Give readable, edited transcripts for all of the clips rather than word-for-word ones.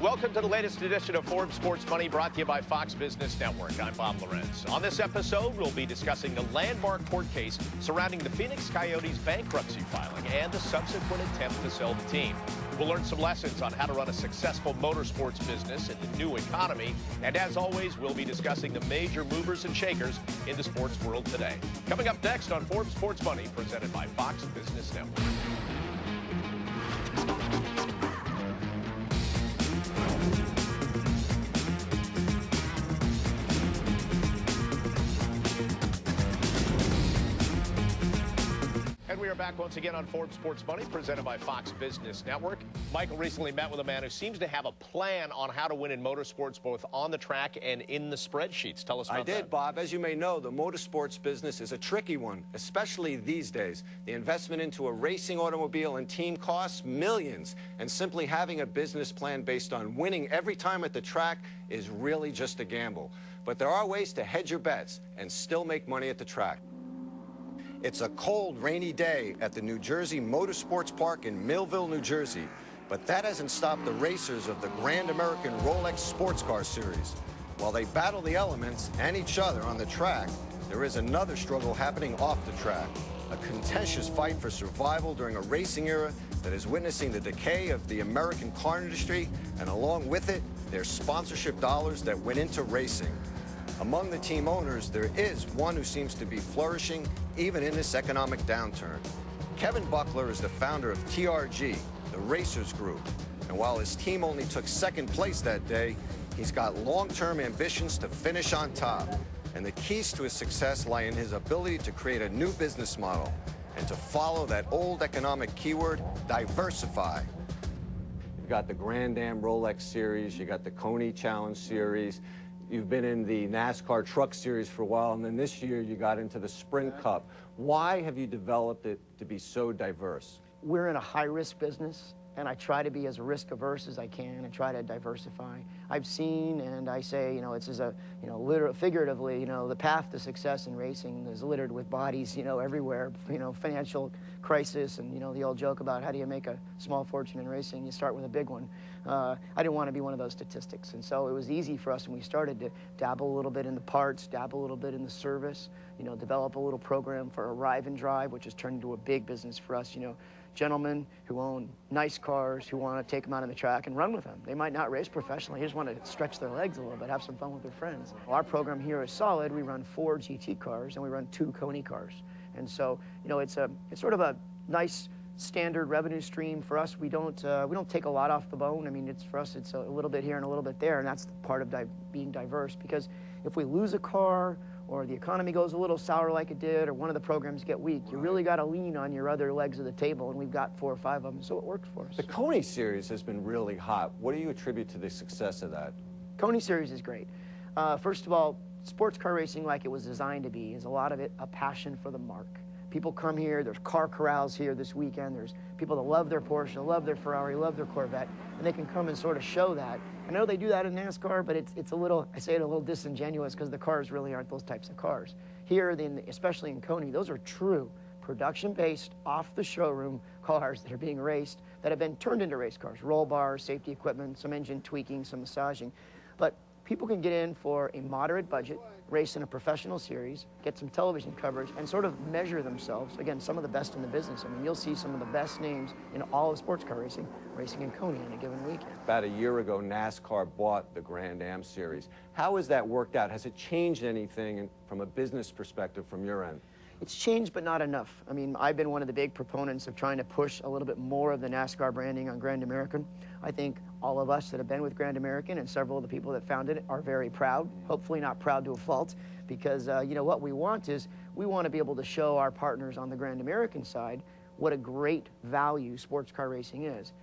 Welcome to the latest edition of Forbes Sports Money, brought to you by Fox Business Network. I'm Bob Lorenz. On this episode, we'll be discussing the landmark court case surrounding the Phoenix Coyotes bankruptcy filing and the subsequent attempt to sell the team. We'll learn some lessons on how to run a successful motorsports business in the new economy. And as always, we'll be discussing the major movers and shakers in the sports world today. Coming up next on Forbes Sports Money, presented by Fox Business Network. And we are back once again on Forbes Sports Money, presented by Fox Business Network. Michael recently met with a man who seems to have a plan on how to win in motorsports, both on the track and in the spreadsheets. Tell us about that. I did, Bob. As you may know, the motorsports business is a tricky one, especially these days. The investment into a racing automobile and team costs millions, and simply having a business plan based on winning every time at the track is really just a gamble. But there are ways to hedge your bets and still make money at the track. It's a cold, rainy day at the New Jersey Motorsports Park in Millville, New Jersey. But that hasn't stopped the racers of the Grand American Rolex Sports Car Series. While they battle the elements and each other on the track, there is another struggle happening off the track. A contentious fight for survival during a racing era that is witnessing the decay of the American car industry, and along with it, their sponsorship dollars that went into racing. Among the team owners, there is one who seems to be flourishing even in this economic downturn. Kevin Buckler is the founder of TRG, the Racers Group. And while his team only took second place that day, he's got long-term ambitions to finish on top. And the keys to his success lie in his ability to create a new business model and to follow that old economic keyword, diversify. You've got the Grand Am Rolex Series, you got the Coney Challenge Series, you've been in the NASCAR Truck Series for a while, and then this year you got into the Sprint Cup. Why have you developed it to be so diverse? We're in a high-risk business, and I try to be as risk-averse as I can and try to diversify. I've seen, and I say, it's as a, figuratively, the path to success in racing is littered with bodies, everywhere, financial crisis, and, the old joke about how do you make a small fortune in racing? You start with a big one. I didn't want to be one of those statistics, and so it was easy for us when we started to dabble a little bit in the parts, dabble a little bit in the service, develop a little program for Arrive and Drive, which has turned into a big business for us, gentlemen who own nice cars who want to take them out on the track and run with them. They might not race professionally, they just want to stretch their legs a little bit, have some fun with their friends. Our program here is solid. We run 4 GT cars and we run 2 Coney cars. And so, it's sort of a nice standard revenue stream for us. We don't take a lot off the bone. I mean, for us, it's a little bit here and a little bit there, and that's the part of being diverse, because if we lose a car or the economy goes a little sour like it did, or one of the programs get weak, you really got to lean on your other legs of the table, and we've got 4 or 5 of them, so it worked for us. The Coney Series has been really hot. What do you attribute to the success of that? Coney Series is great. First of all, sports car racing, like it was designed to be, is a lot of it a passion for the mark. People come here, there's car corrals here this weekend, there's people that love their Porsche, love their Ferrari, love their Corvette, and they can come and sort of show that. I know they do that in NASCAR, but it's a little, I say it a little disingenuous because the cars really aren't those types of cars. Here, especially in Coney, those are true production-based, off the showroom cars that are being raced, that have been turned into race cars. Roll bars, safety equipment, some engine tweaking, some massaging. But people can get in for a moderate budget, race in a professional series, get some television coverage, and sort of measure themselves. Again, some of the best in the business. I mean, you'll see some of the best names in all of sports car racing in Coney on a given weekend. About a year ago, NASCAR bought the Grand Am Series. How has that worked out? Has it changed anything from a business perspective from your end? It's changed, but not enough. I mean, I've been one of the big proponents of trying to push a little bit more of the NASCAR branding on Grand American. I think all of us that have been with Grand American and several of the people that founded it are very proud, hopefully not proud to a fault, because what we want is we want to be able to show our partners on the Grand American side what a great value sports car racing is.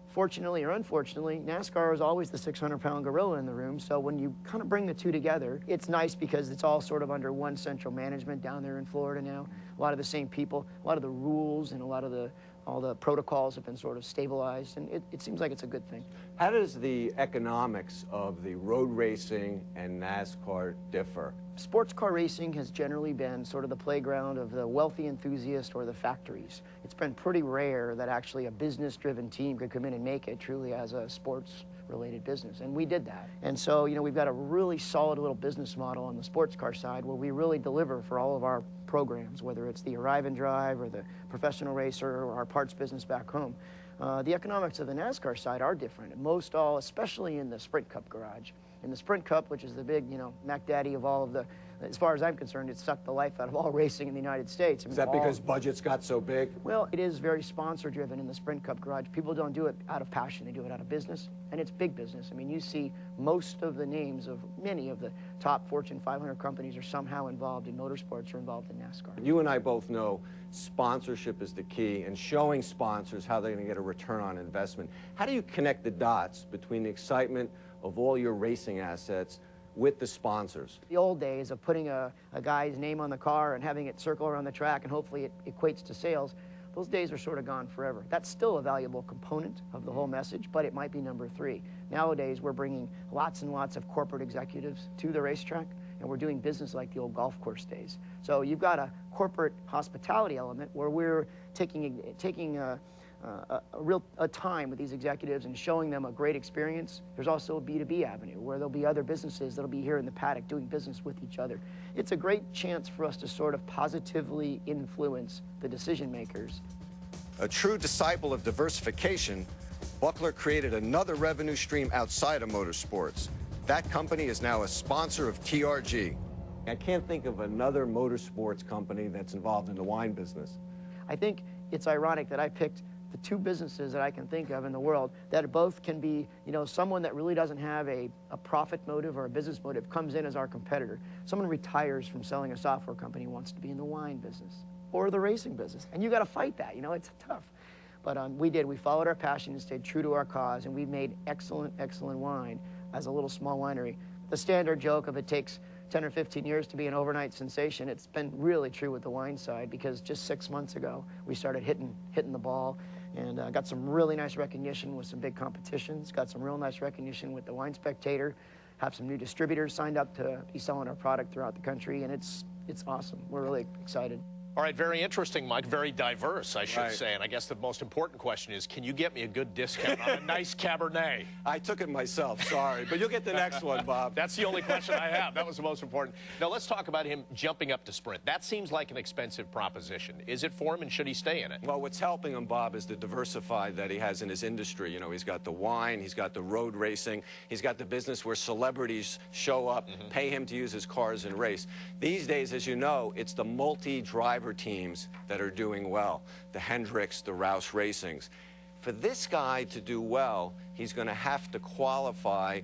Fortunately or unfortunately, NASCAR is always the 600-pound gorilla in the room, so when you kind of bring the two together, it's nice because it's all sort of under one central management down there in Florida now. A lot of the same people, a lot of the rules and a lot of the all the protocols have been sort of stabilized, and it seems like it's a good thing. How does the economics of the road racing and NASCAR differ? Sports car racing has generally been sort of the playground of the wealthy enthusiast or the factories. It's been pretty rare that actually a business-driven team could come in and make it truly as a sports-related business, and we did that. And so, you know, we've got a really solid little business model on the sports car side where we really deliver for all of our programs, whether it's the arrive and drive or the professional racer or our parts business back home. The economics of the NASCAR side are different. Most all, especially in the Sprint Cup garage. In the Sprint Cup, which is the big, you know, Mac Daddy of all of the, as far as I'm concerned, it sucked the life out of all racing in the United States. I mean, is that because budgets got so big? Well, it is very sponsor-driven in the Sprint Cup garage. People don't do it out of passion. They do it out of business, and it's big business. I mean, you see most of the names of many of the top Fortune 500 companies are somehow involved in motorsports or involved in NASCAR. You and I both know sponsorship is the key, and showing sponsors how they're going to get a return on investment. How do you connect the dots between the excitement of all your racing assets with the sponsors? The old days of putting a guy's name on the car and having it circle around the track and hopefully it equates to sales, those days are sort of gone forever. That's still a valuable component of the whole message, but it might be number 3. Nowadays, we're bringing lots and lots of corporate executives to the racetrack, and we're doing business like the old golf course days. So you've got a corporate hospitality element where we're taking a time with these executives and showing them a great experience. There's also a B2B avenue where there'll be other businesses that'll be here in the paddock doing business with each other. It's a great chance for us to sort of positively influence the decision makers. A true disciple of diversification, Buckler created another revenue stream outside of motorsports. That company is now a sponsor of TRG. I can't think of another motorsports company that's involved in the wine business. I think it's ironic that I picked the 2 businesses that I can think of in the world that both can be, you know, someone that really doesn't have a profit motive or a business motive comes in as our competitor. Someone retires from selling a software company, wants to be in the wine business or the racing business. And you got to fight that, you know, it's tough. But we followed our passion and stayed true to our cause, and we made excellent, excellent wine as a little small winery. The standard joke of it takes 10 or 15 years to be an overnight sensation, it's been really true with the wine side, because just 6 months ago, we started hitting the ball, and got some really nice recognition with some big competitions, got some real nice recognition with the Wine Spectator, have some new distributors signed up to be selling our product throughout the country, and it's awesome. We're really excited. All right, very interesting, Mike. Very diverse, I should say. And I guess the most important question is, can you get me a good discount on a nice Cabernet? I took it myself, sorry. But you'll get the next one, Bob. That's the only question I have. That was the most important. Now, let's talk about him jumping up to Sprint. That seems like an expensive proposition. Is it for him, and should he stay in it? Well, what's helping him, Bob, is the diversified that he has in his industry. You know, he's got the wine, he's got the road racing, he's got the business where celebrities show up, pay him to use his cars and race. These days, as you know, it's the multi-driver teams that are doing well, the Hendricks, the Rouse Racings. For this guy to do well, he's going to have to qualify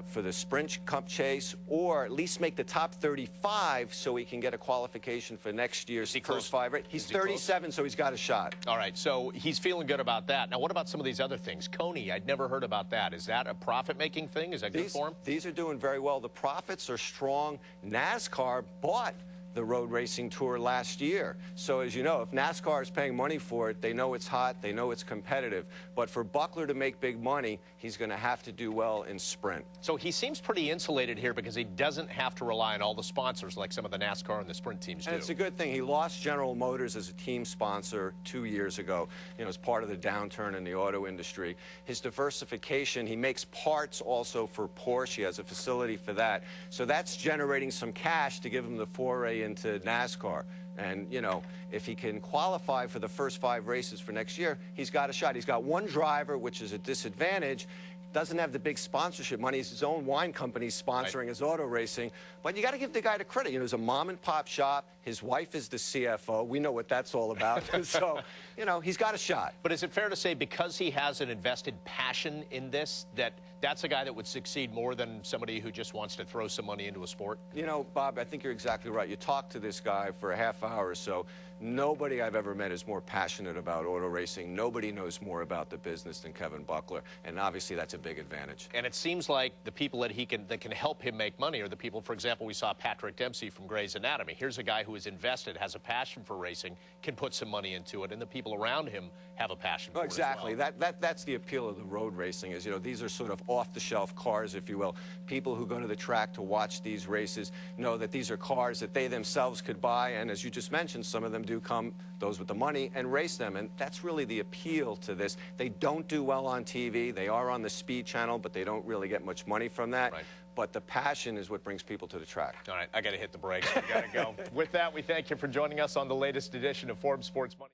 for the Sprint Cup chase, or at least make the top 35 so he can get a qualification for next year's first 5 race. He's 37, so he's got a shot. All right, so he's feeling good about that. Now, what about some of these other things? Coney, I'd never heard about that. Is that a profit-making thing? Is that good for him? These are doing very well. The profits are strong. NASCAR bought the road racing tour last year. So as you know, if NASCAR is paying money for it, they know it's hot, they know it's competitive. But for Buckler to make big money, he's going to have to do well in Sprint. So he seems pretty insulated here because he doesn't have to rely on all the sponsors like some of the NASCAR and the Sprint teams do. And it's a good thing. He lost General Motors as a team sponsor 2 years ago, you know, as part of the downturn in the auto industry. His diversification, he makes parts also for Porsche. He has a facility for that. So that's generating some cash to give him the foray into NASCAR. And, you know, if he can qualify for the first 5 races for next year, he's got a shot. He's got one driver, which is a disadvantage. Doesn't have the big sponsorship money. It's his own wine company sponsoring his auto racing. But you got to give the guy the credit. You know, there's a mom-and-pop shop. His wife is the CFO. We know what that's all about. So, you know, he's got a shot. But is it fair to say because he has an invested passion in this that that's a guy that would succeed more than somebody who just wants to throw some money into a sport? You know, Bob, I think you're exactly right. You talk to this guy for a half hour or so. Nobody I've ever met is more passionate about auto racing. Nobody knows more about the business than Kevin Buckler, and obviously that's a big advantage. And it seems like the people that can help him make money are the people, for example, we saw Patrick Dempsey from Grey's Anatomy. Here's a guy who is invested, has a passion for racing, can put some money into it, and the people around him have a passion for Exactly. it as well. That's the appeal of the road racing is, you know, these are sort of off-the-shelf cars, if you will. People who go to the track to watch these races know that these are cars that they themselves could buy, and as you just mentioned, some of them do come, those with the money, and race them, and that's really the appeal to this. They don't do well on TV. They are on the Speed Channel, but they don't really get much money from that. Right. But the passion is what brings people to the track. All right, I got to hit the brakes. I got to go. With that, we thank you for joining us on the latest edition of Forbes Sports Money.